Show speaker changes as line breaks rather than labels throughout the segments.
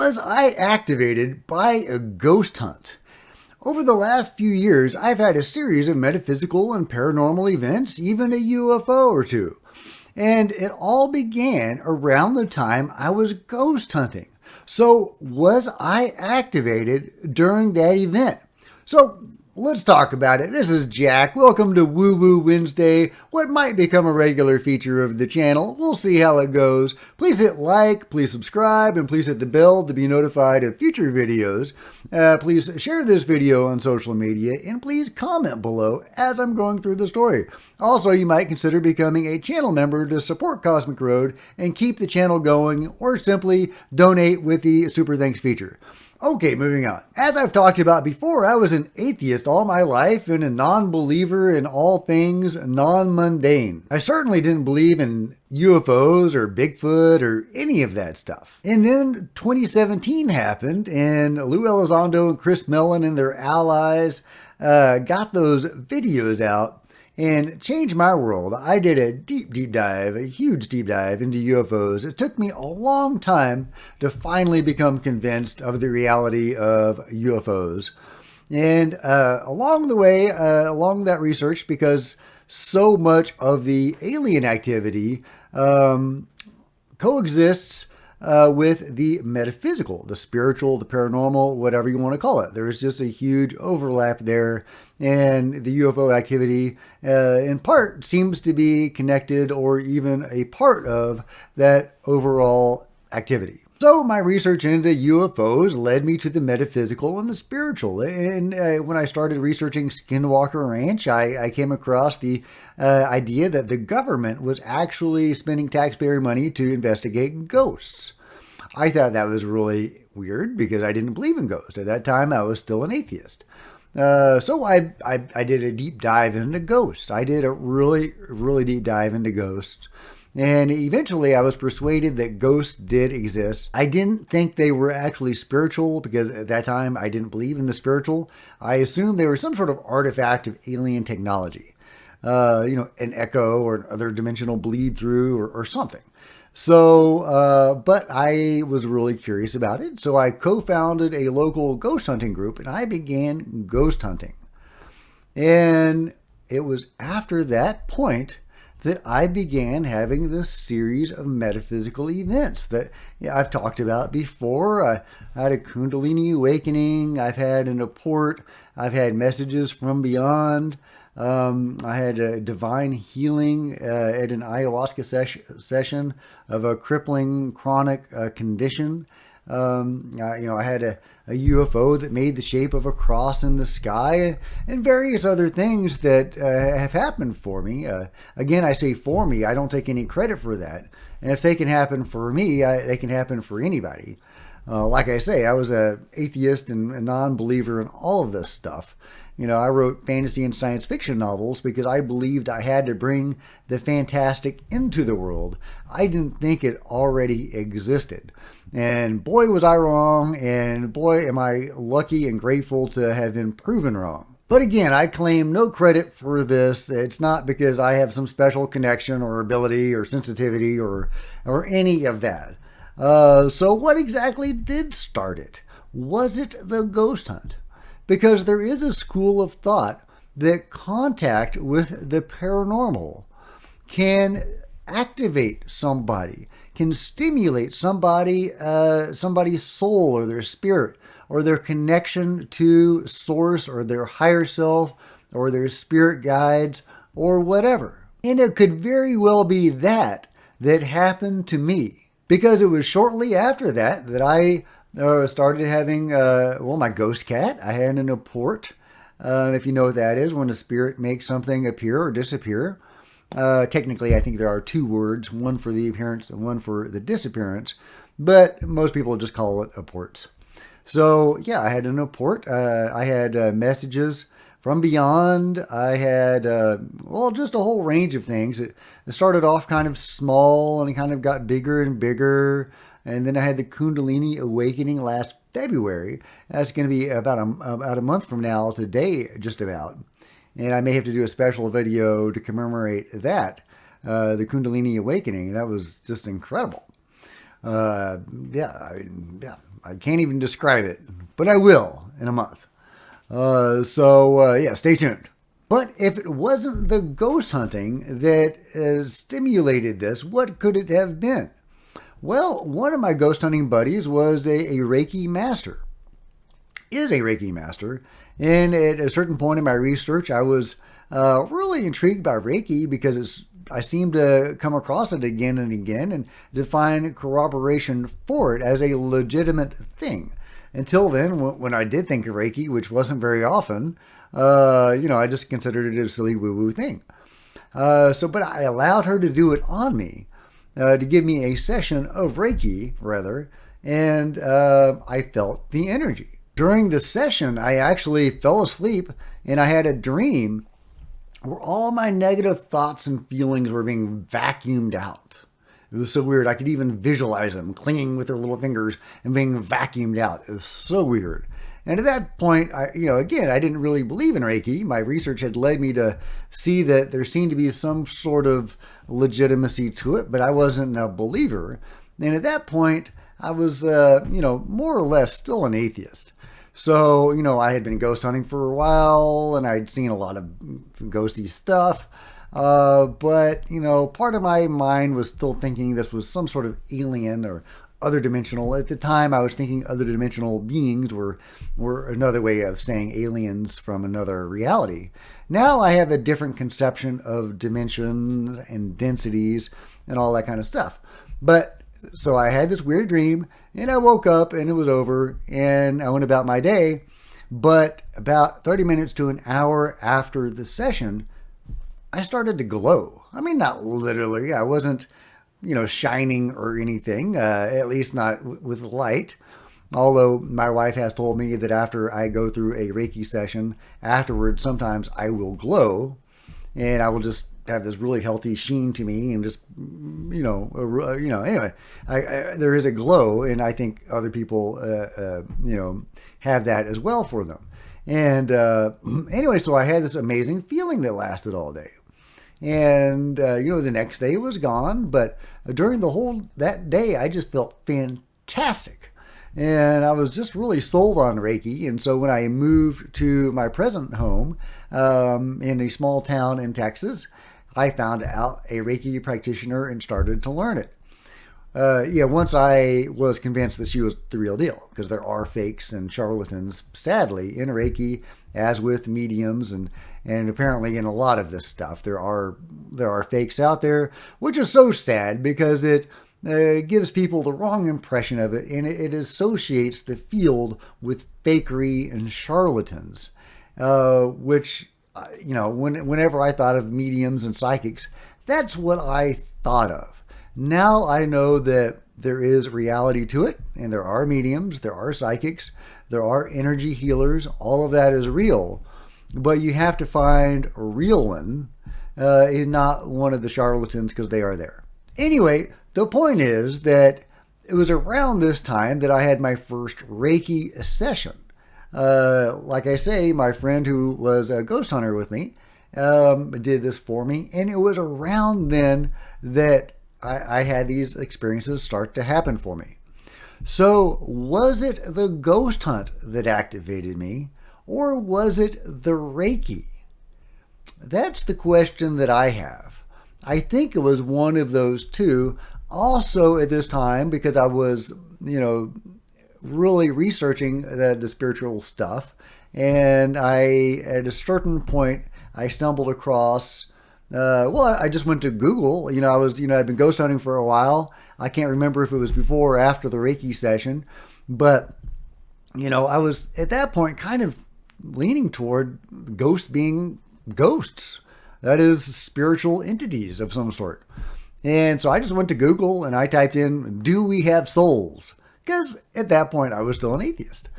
Was I activated by a ghost hunt? Over the last few years, I've had a series of metaphysical and paranormal events, even a UFO or two. And it all began around the time I was ghost hunting. So, was I activated during that event? So, let's talk about it. This is Jack. Welcome to Woo Woo Wednesday, what might become a regular feature of the channel. We'll see how it goes. Please hit like, please subscribe, and please hit the bell to be notified of future videos. Please share this video on social media, and please comment below as I'm going through the story. Also, you might consider becoming a channel member to support Cosmic Road and keep the channel going, or simply donate with the Super Thanks feature. Okay, moving on. As I've talked about before, I was an atheist all my life and a non-believer in all things non-mundane. I certainly didn't believe in UFOs or Bigfoot or any of that stuff. And then 2017 happened, and Lou Elizondo and Chris Mellon and their allies got those videos out and changed my world. I did a deep dive, a huge deep dive into UFOs. It took me a long time to finally become convinced of the reality of UFOs. And along the way, along that research, because so much of the alien activity coexists with the metaphysical, the spiritual, the paranormal, whatever you want to call it. There's just a huge overlap there, and the UFO activity in part seems to be connected or even a part of that overall activity. So my research into UFOs led me to the metaphysical and the spiritual. And when I started researching Skinwalker Ranch, I came across the idea that the government was actually spending taxpayer money to investigate ghosts. I thought that was really weird because I didn't believe in ghosts. At that time, I was still an atheist. So I did a deep dive into ghosts. I did a really deep dive into ghosts. And eventually I was persuaded that ghosts did exist. I didn't think they were actually spiritual because at that time I didn't believe in the spiritual. I assumed they were some sort of artifact of alien technology. An echo or an other dimensional bleed through or something. So, but I was really curious about it. So I co-founded a local ghost hunting group and I began ghost hunting. And it was after that point that I began having this series of metaphysical events that I've talked about before. I had a Kundalini awakening. I've had an apport. I've had messages from beyond. I had a divine healing at an ayahuasca session of a crippling chronic condition. I had a UFO that made the shape of a cross in the sky and various other things that have happened for me. Again, I say for me, I don't take any credit for that. And if they can happen for me, they can happen for anybody. Like I say, I was an atheist and a non-believer in all of this stuff. I wrote fantasy and science fiction novels because I believed I had to bring the fantastic into the world. I didn't think it already existed. And boy, was I wrong, and boy, am I lucky and grateful to have been proven wrong. But again, I claim no credit for this. It's not because I have some special connection or ability or sensitivity or any of that. So what exactly did start it? Was it the ghost hunt? Because there is a school of thought that contact with the paranormal can activate somebody, can stimulate somebody's soul or their spirit or their connection to source or their higher self or their spirit guides or whatever. And it could very well be that happened to me, because it was shortly after that I started having, my ghost cat. I had an apport. If you know what that is, when a spirit makes something appear or disappear. Technically, I think there are two words, one for the appearance and one for the disappearance, but most people just call it apports. So, yeah, I had an apport. I had messages from beyond. I had, just a whole range of things. It started off kind of small and it kind of got bigger and bigger. And then I had the Kundalini awakening last February. That's going to be about a month from now today, just about. And I may have to do a special video to commemorate that, the Kundalini awakening. That was just incredible. I can't even describe it, but I will in a month. Yeah, stay tuned. But if it wasn't the ghost hunting that stimulated this, what could it have been? Well, one of my ghost hunting buddies was a Reiki master, is a Reiki master. And at a certain point in my research, I was really intrigued by Reiki because I seemed to come across it again and again and to find corroboration for it as a legitimate thing. Until then, when I did think of Reiki, which wasn't very often, I just considered it a silly woo-woo thing. But I allowed her to do it on me, to give me a session of Reiki, rather, and I felt the energy. During the session, I actually fell asleep and I had a dream where all my negative thoughts and feelings were being vacuumed out. It was so weird. I could even visualize them clinging with their little fingers and being vacuumed out. It was so weird. And at that point, I didn't really believe in Reiki. My research had led me to see that there seemed to be some sort of legitimacy to it, but I wasn't a believer. And at that point, I was, more or less still an atheist. So, I had been ghost hunting for a while and I'd seen a lot of ghosty stuff. But part of my mind was still thinking this was some sort of alien or other dimensional. At the time, I was thinking other dimensional beings were another way of saying aliens from another reality. Now I have a different conception of dimensions and densities and all that kind of stuff. But so I had this weird dream and I woke up and it was over and I went about my day. But about 30 minutes to an hour after the session, I started to glow. I mean, not literally. I wasn't, shining or anything, at least not with light. Although my wife has told me that after I go through a Reiki session, afterwards, sometimes I will glow and I will just have this really healthy sheen to me and just, anyway, there is a glow and I think other people, have that as well for them. And anyway, so I had this amazing feeling that lasted all day. And, the next day it was gone. But during that day, I just felt fantastic. And I was just really sold on Reiki. And so when I moved to my present home in a small town in Texas, I found out a Reiki practitioner and started to learn it. Once I was convinced that she was the real deal, because there are fakes and charlatans, sadly, in Reiki, as with mediums and apparently in a lot of this stuff. There are fakes out there, which is so sad because it gives people the wrong impression of it, and it associates the field with fakery and charlatans, which, whenever I thought of mediums and psychics, that's what I thought of. Now I know that there is reality to it, and there are mediums, there are psychics, there are energy healers. All of that is real, but you have to find a real one and not one of the charlatans because they are there. Anyway, the point is that it was around this time that I had my first Reiki session. Like I say, my friend who was a ghost hunter with me did this for me, and it was around then that I had these experiences start to happen for me. So was it the ghost hunt that activated me, or was it the Reiki? That's the question that I have. I think it was one of those two. Also at this time, because I was, really researching the spiritual stuff, and at a certain point, I stumbled across I just went to Google. I'd been ghost hunting for a while. I can't remember if it was before or after the Reiki session, but, I was at that point kind of leaning toward ghosts being ghosts. That is, spiritual entities of some sort. And so I just went to Google and I typed in, do we have souls? Because at that point I was still an atheist.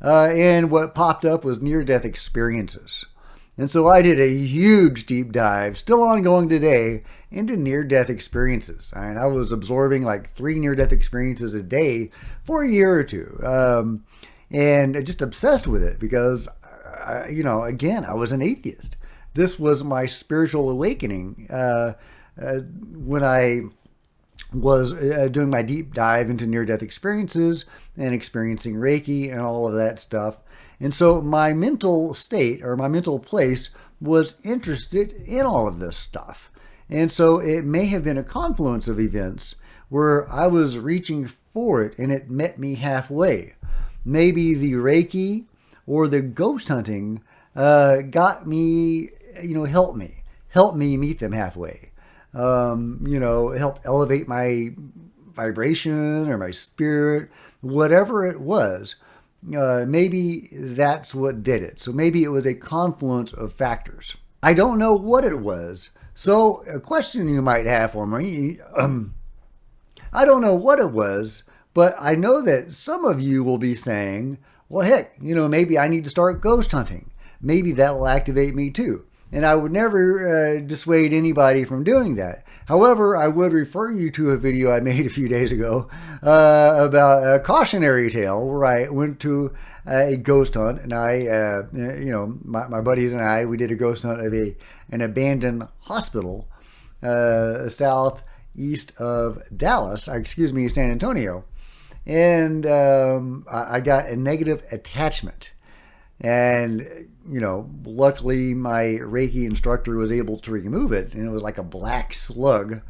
And what popped up was near-death experiences. And so I did a huge deep dive, still ongoing today, into near-death experiences. I was absorbing like 3 near-death experiences a day for a year or two. And just obsessed with it because, again, I was an atheist. This was my spiritual awakening when I was doing my deep dive into near-death experiences and experiencing Reiki and all of that stuff. And so my mental state, or my mental place, was interested in all of this stuff. And so it may have been a confluence of events where I was reaching for it and it met me halfway. Maybe the Reiki or the ghost hunting got me, helped me meet them halfway. Help elevate my vibration or my spirit, whatever it was. Maybe that's what did it. So maybe it was a confluence of factors. I don't know what it was. So a question you might have for me, I don't know what it was, but I know that some of you will be saying, well, heck, maybe I need to start ghost hunting. Maybe that will activate me too. And I would never dissuade anybody from doing that. However, I would refer you to a video I made a few days ago about a cautionary tale where I went to a ghost hunt, and my buddies and I, we did a ghost hunt of an abandoned hospital southeast of San Antonio. And I got a negative attachment. And, luckily my Reiki instructor was able to remove it. And it was like a black slug,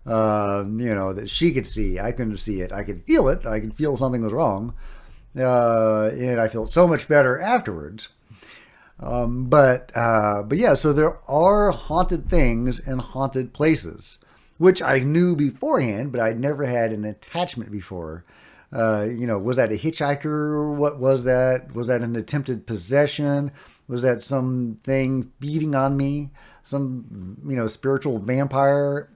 that she could see. I couldn't see it. I could feel it. I could feel something was wrong. And I felt so much better afterwards. But yeah, so there are haunted things and haunted places, which I knew beforehand, but I'd never had an attachment before. Was that a hitchhiker? What was that? Was that an attempted possession? Was that something feeding on me? Some, spiritual vampire?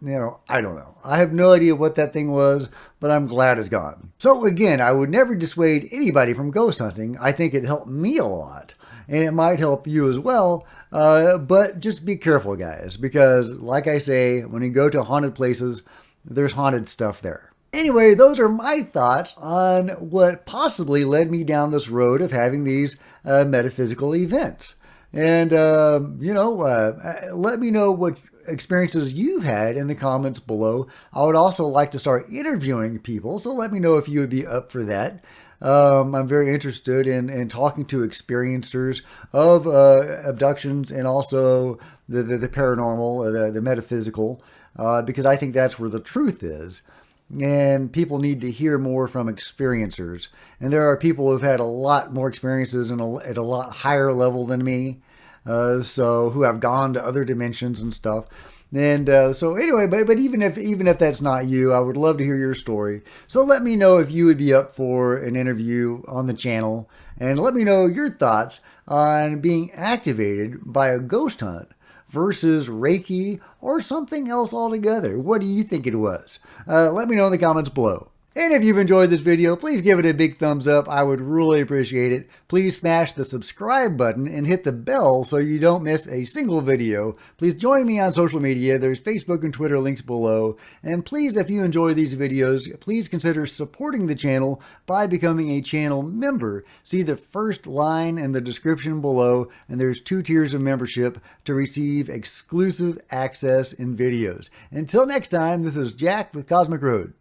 I don't know. I have no idea what that thing was, but I'm glad it's gone. So again, I would never dissuade anybody from ghost hunting. I think it helped me a lot, and it might help you as well. But just be careful, guys, because like I say, when you go to haunted places, there's haunted stuff there. Anyway, those are my thoughts on what possibly led me down this road of having these metaphysical events. And, let me know what experiences you've had in the comments below. I would also like to start interviewing people, so let me know if you would be up for that. I'm very interested in talking to experiencers of abductions and also the paranormal, the metaphysical, because I think that's where the truth is. And people need to hear more from experiencers. And there are people who've had a lot more experiences and at a lot higher level than me, so who have gone to other dimensions and stuff. And so anyway, but even if that's not you, I would love to hear your story. So let me know if you would be up for an interview on the channel, and let me know your thoughts on being activated by a ghost hunt versus Reiki or something else altogether. What do you think it was? Let me know in the comments below. And if you've enjoyed this video, please give it a big thumbs up. I would really appreciate it. Please smash the subscribe button and hit the bell so you don't miss a single video. Please join me on social media. There's Facebook and Twitter links below. And please, if you enjoy these videos, please consider supporting the channel by becoming a channel member. See the first line in the description below, and there's 2 tiers of membership to receive exclusive access in videos. Until next time, this is Jack with Cosmic Road.